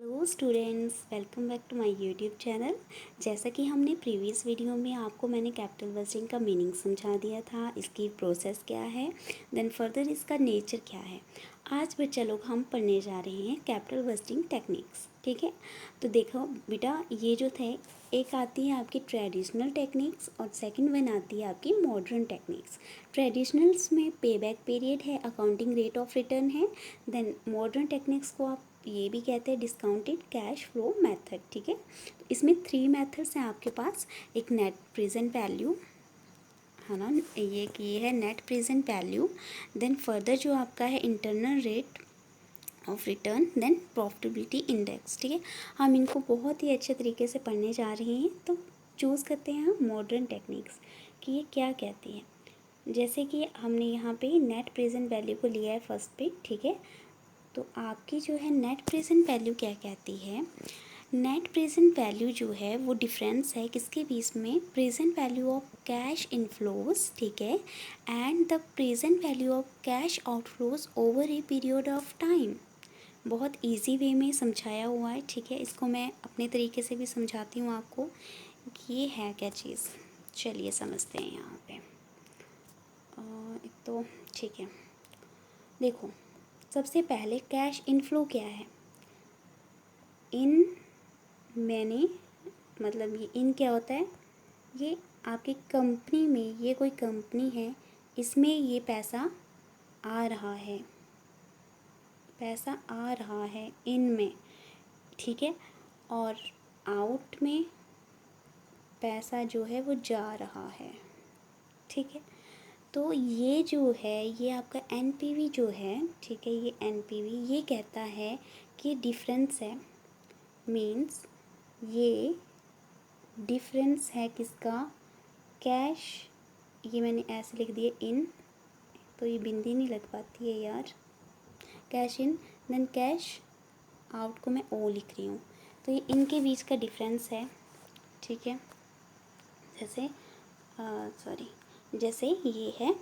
Hello students, welcome back to my YouTube channel. जैसा कि हमने प्रीवियस वीडियो में आपको मैंने कैपिटल बजटिंग का मीनिंग समझा दिया था, इसकी प्रोसेस क्या है, देन फर्दर इसका नेचर क्या है। आज बच्चा लोग हम पढ़ने जा रहे हैं कैपिटल बजटिंग टेक्निक्स। ठीक है, तो देखो बेटा, ये जो थे एक आती है आपकी ट्रेडिशनल टेक्निक्स और सेकंड वन आती है आपकी मॉडर्न टेक्निक्स। ट्रेडिशनल्स में पे बैक पीरियड है, अकाउंटिंग रेट ऑफ रिटर्न है। देन मॉडर्न टेक्निक्स को आप ये भी कहते हैं डिस्काउंटेड कैश फ्लो मेथड। ठीक है, तो इसमें 3 मेथड्स हैं आपके पास। एक नेट प्रेजेंट वैल्यू है ना, ये है net present value. Then further जो आपका है internal rate of return, then profitability index. ठीक है, हम इनको बहुत ही अच्छे तरीके से पढ़ने जा रहे हैं। तो चूज़ करते हैं हम मॉडर्न टेक्निक्स कि ये क्या कहती है। जैसे कि हमने यहाँ पे नेट प्रेजेंट वैल्यू को लिया है फर्स्ट पे। ठीक है, तो आपकी जो है नेट प्रेजेंट वैल्यू क्या कहती है। नेट प्रेजेंट वैल्यू जो है वो डिफरेंस है किसके बीच में, present value of cash inflows, ठीक है, and the present value of cash outflows over a period of time. बहुत इजी वे में समझाया हुआ है। ठीक है, इसको मैं अपने तरीके से भी समझाती हूँ आपको कि ये है क्या चीज़। चलिए समझते हैं यहाँ पे। एक तो ठीक है, देखो सबसे पहले कैश इनफ्लो क्या है। इन मैंने मतलब ये इन क्या होता है, ये आपकी कंपनी में, ये कोई कंपनी है, इसमें ये पैसा आ रहा है, पैसा आ रहा है इन में। ठीक है, और आउट में पैसा जो है वो जा रहा है। ठीक है, तो ये जो है ये आपका एनपीवी जो है, ठीक है, ये एनपीवी ये कहता है कि डिफरेंस है, मीन्स ये डिफरेंस है किसका, कैश, ये मैंने ऐसे लिख दिया इन, तो ये बिंदी नहीं लग पाती है यार, cash in, then cash out को मैं ओ लिख रही हूँ, तो ये इनके बीच का डिफरेंस है। ठीक है, जैसे सॉरी, जैसे ये है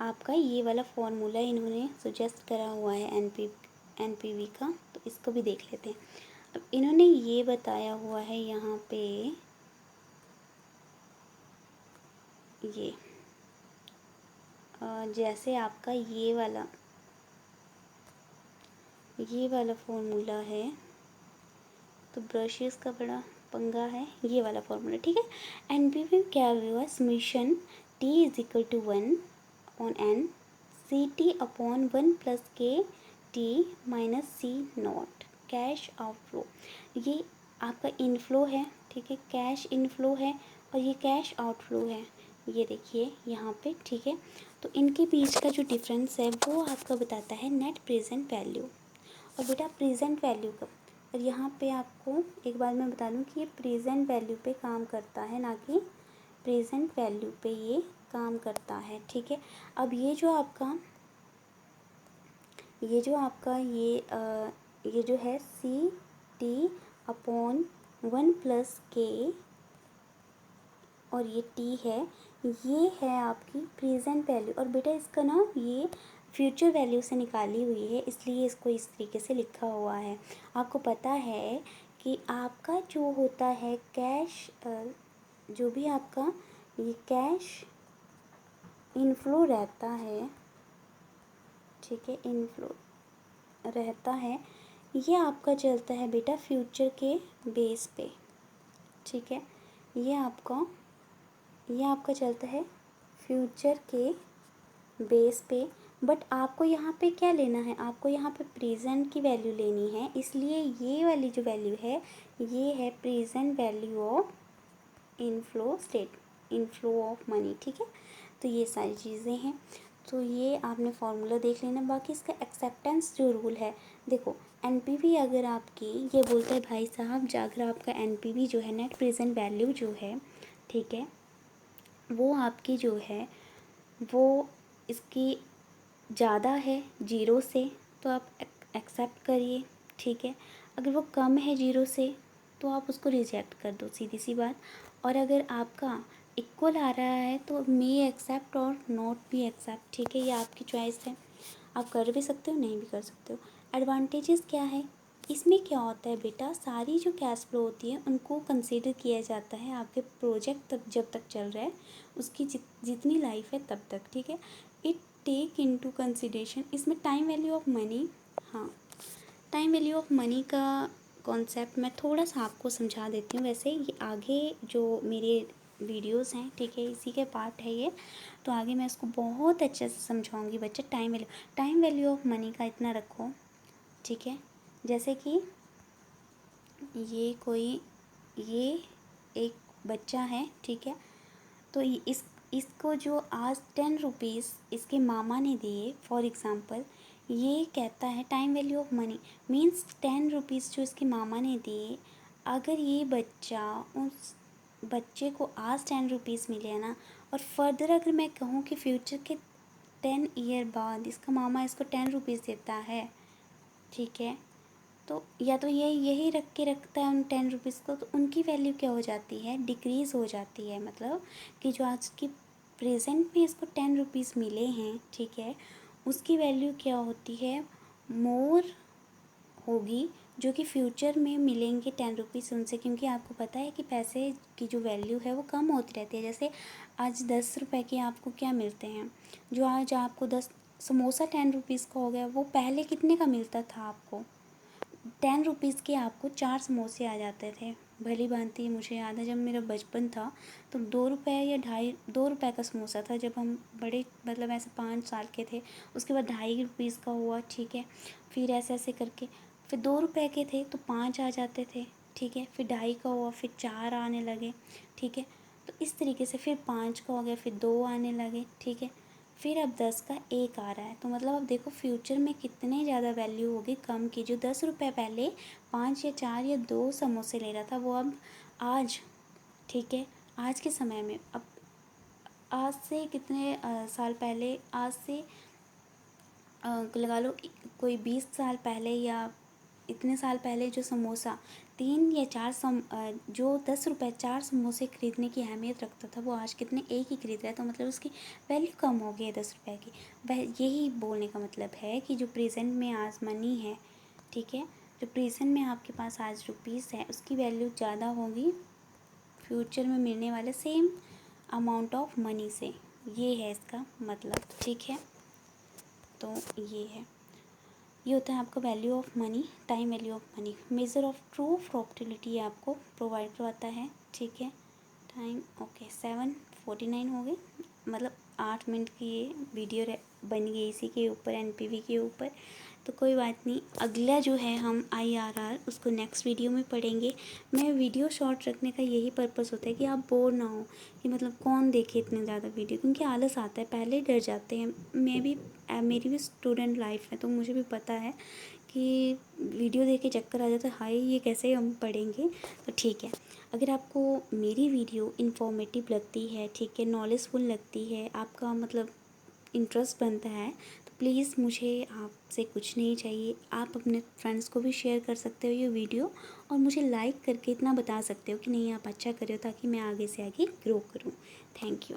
आपका ये वाला फॉर्मूला इन्होंने सुजेस्ट करा हुआ है एनपीवी का, तो इसको भी देख लेते हैं। अब इन्होंने ये बताया हुआ है यहाँ पे, ये जैसे आपका ये वाला फॉर्मूला है, तो ब्रशेस का बड़ा पंगा है, ये वाला फॉर्मूला। ठीक है, एनपीवी क्या हुआ, summation T is equal to 1 on N C T upon 1 plus K T minus C not cash outflow. ये आपका इनफ्लो है, ठीक है, कैश इनफ्लो है, और ये कैश आउटफ्लो है, ये देखिए यहाँ पे। ठीक है, तो इनके बीच का जो डिफरेंस है वो आपका बताता है नेट प्रेजेंट वैल्यू। और बेटा प्रेजेंट वैल्यू का, और यहाँ पे आपको एक बार मैं बता दूँ कि ये प्रेजेंट वैल्यू पे काम करता है, ना कि प्रेजेंट वैल्यू पे ये काम करता है। ठीक है, अब ये जो आपका ये जो है सी टी अपॉन 1 प्लस के, और ये टी है, ये है आपकी प्रेजेंट वैल्यू। और बेटा इसका ना ये फ्यूचर वैल्यू से निकाली हुई है, इसलिए इसको इस तरीके से लिखा हुआ है। आपको पता है कि आपका जो होता है कैश, जो भी आपका ये कैश इनफ्लो रहता है, ठीक है, इनफ्लो रहता है, ये आपका चलता है बेटा फ्यूचर के बेस पे। ठीक है, ये आपका चलता है फ्यूचर के बेस पे। बट आपको यहाँ पे क्या लेना है, आपको यहाँ पे प्रेजेंट की वैल्यू लेनी है, इसलिए ये वाली जो वैल्यू है ये है present value of inflow of money. ठीक है, तो ये सारी चीज़ें हैं। तो ये आपने फार्मूला देख लेना। बाकी इसका एक्सेप्टेंस जो रूल है, देखो एनपीवी अगर आपकी ये बोलता है भाई साहब, अगर आपका एनपीवी जो है नेट प्रेजेंट वैल्यू जो है, ठीक है, वो आपकी जो है वो इसकी ज़्यादा है जीरो से, तो आप एक्सेप्ट करिए। ठीक है, अगर वो कम है जीरो से तो आप उसको रिजेक्ट कर दो, सीधी सी बात। और अगर आपका इक्वल आ रहा है तो मे एक्सेप्ट और नॉट भी एक्सेप्ट। ठीक है, ये आपकी चॉइस है, आप कर भी सकते हो, नहीं भी कर सकते हो। एडवांटेजेस क्या है, इसमें क्या होता है बेटा, सारी जो कैश फ्लो होती है उनको कंसीडर किया जाता है आपके प्रोजेक्ट तक जब तक चल रहा है, उसकी जितनी लाइफ है तब तक, ठीक है। इट टेक इनटू कंसिडरेशन, इसमें टाइम वैल्यू ऑफ मनी, हाँ टाइम वैल्यू ऑफ मनी का कॉन्सेप्ट मैं थोड़ा सा आपको समझा देती हूँ। वैसे ये आगे जो मेरे वीडियोस हैं, ठीक है, इसी के पार्ट है ये, तो आगे मैं इसको बहुत अच्छे से समझाऊंगी बच्चे। टाइम वैल्यू ऑफ मनी का इतना रखो, ठीक है। जैसे कि ये एक बच्चा है, ठीक है, तो इसको जो आज 10 रुपीज़ इसके मामा ने दिए फॉर एग्ज़ाम्पल, ये कहता है time value of money means 10 rupees जो इसके मामा ने दिए, अगर ये बच्चा उस बच्चे को आज 10 रुपीज़ मिले हैं ना, और फर्दर अगर मैं कहूँ कि फ्यूचर के 10 ईयर बाद इसका मामा इसको 10 रुपीज़ देता है, ठीक है, तो या तो ये यही रख के रखता है उन 10 रुपीज़ को, तो उनकी वैल्यू क्या हो जाती है, डिक्रीज़ हो जाती है। मतलब कि जो आज की प्रेजेंट में इसको 10 रुपीज़ मिले हैं, ठीक है, उसकी वैल्यू क्या होती है, मोर होगी, जो कि फ्यूचर में मिलेंगे 10 रुपीज़ उनसे, क्योंकि आपको पता है कि पैसे की जो वैल्यू है वो कम होती रहती है। जैसे आज 10 रुपए के आपको क्या मिलते हैं, जो आज आपको 10 समोसा 10 रुपीज़ का हो गया, वो पहले कितने का मिलता था आपको, 10 रुपीज़ के आपको 4 समोसे आ जाते थे। भली भांति मुझे याद है जब मेरा बचपन था तो 2 रुपये या 2.5 रुपये का समोसा था, जब हम बड़े मतलब ऐसे 5 साल के थे। उसके बाद 2.5 रुपीज़ का हुआ, ठीक है, फिर ऐसे ऐसे करके फिर 2 रुपये के थे तो 5 आ जाते थे, ठीक है, फिर 2.5 का हुआ, फिर 4 आने लगे, ठीक है। तो इस तरीके से फिर 5 का हो गया, फिर 2 आने लगे, ठीक है, फिर अब 10 का 1 आ रहा है। तो मतलब अब देखो फ्यूचर में कितने ज़्यादा वैल्यू होगी कम की। जो 10 रुपये पहले 5 या 4 या 2 समोसे ले रहा था, वो अब आज, ठीक है, आज के समय में अब आज से कितने साल पहले, आज से लगा लो कोई 20 साल पहले या इतने साल पहले जो समोसा 3 या 4 जो 10 रुपये 4 समोसे खरीदने की अहमियत रखता था, वो आज कितने एक ही खरीद रहा है। तो मतलब उसकी वैल्यू कम हो गई है 10 रुपये की। वह यही बोलने का मतलब है कि जो प्रेजेंट में आज मनी है, ठीक है, जो प्रेजेंट में आपके पास आज रुपीज़ है, उसकी वैल्यू ज़्यादा होगी फ्यूचर में मिलने वाले सेम अमाउंट ऑफ मनी से। ये है इसका मतलब, ठीक है। तो ये होता है आपका value of money, time value of money. Measure of true profitability आपको प्रोवाइड करवाता है, ठीक है। टाइम ओके 7:49 हो गए, मतलब 8 मिनट की ये वीडियो बन गई इसी के ऊपर, एनपीवी के ऊपर। तो कोई बात नहीं, अगला जो है हम आईआरआर उसको नेक्स्ट वीडियो में पढ़ेंगे। मैं वीडियो शॉर्ट रखने का यही पर्पस होता है कि आप बोर ना हो, कि मतलब कौन देखे इतने ज़्यादा वीडियो, क्योंकि आलस आता है, पहले ही डर जाते हैं। मैं भी मेरी भी स्टूडेंट लाइफ है तो मुझे भी पता है कि वीडियो देख के चक्कर आ जाता है, हाय ये कैसे हम पढ़ेंगे। तो ठीक है, अगर आपको मेरी वीडियो इन्फॉर्मेटिव लगती है, ठीक है, नॉलेजफुल लगती है, आपका मतलब इंटरेस्ट बनता है, तो प्लीज़ मुझे आपसे कुछ नहीं चाहिए, आप अपने फ्रेंड्स को भी शेयर कर सकते हो ये वीडियो, और मुझे लाइक करके इतना बता सकते हो कि नहीं आप अच्छा कर रहे हो, ताकि मैं आगे से आगे ग्रो करूँ। Thank you.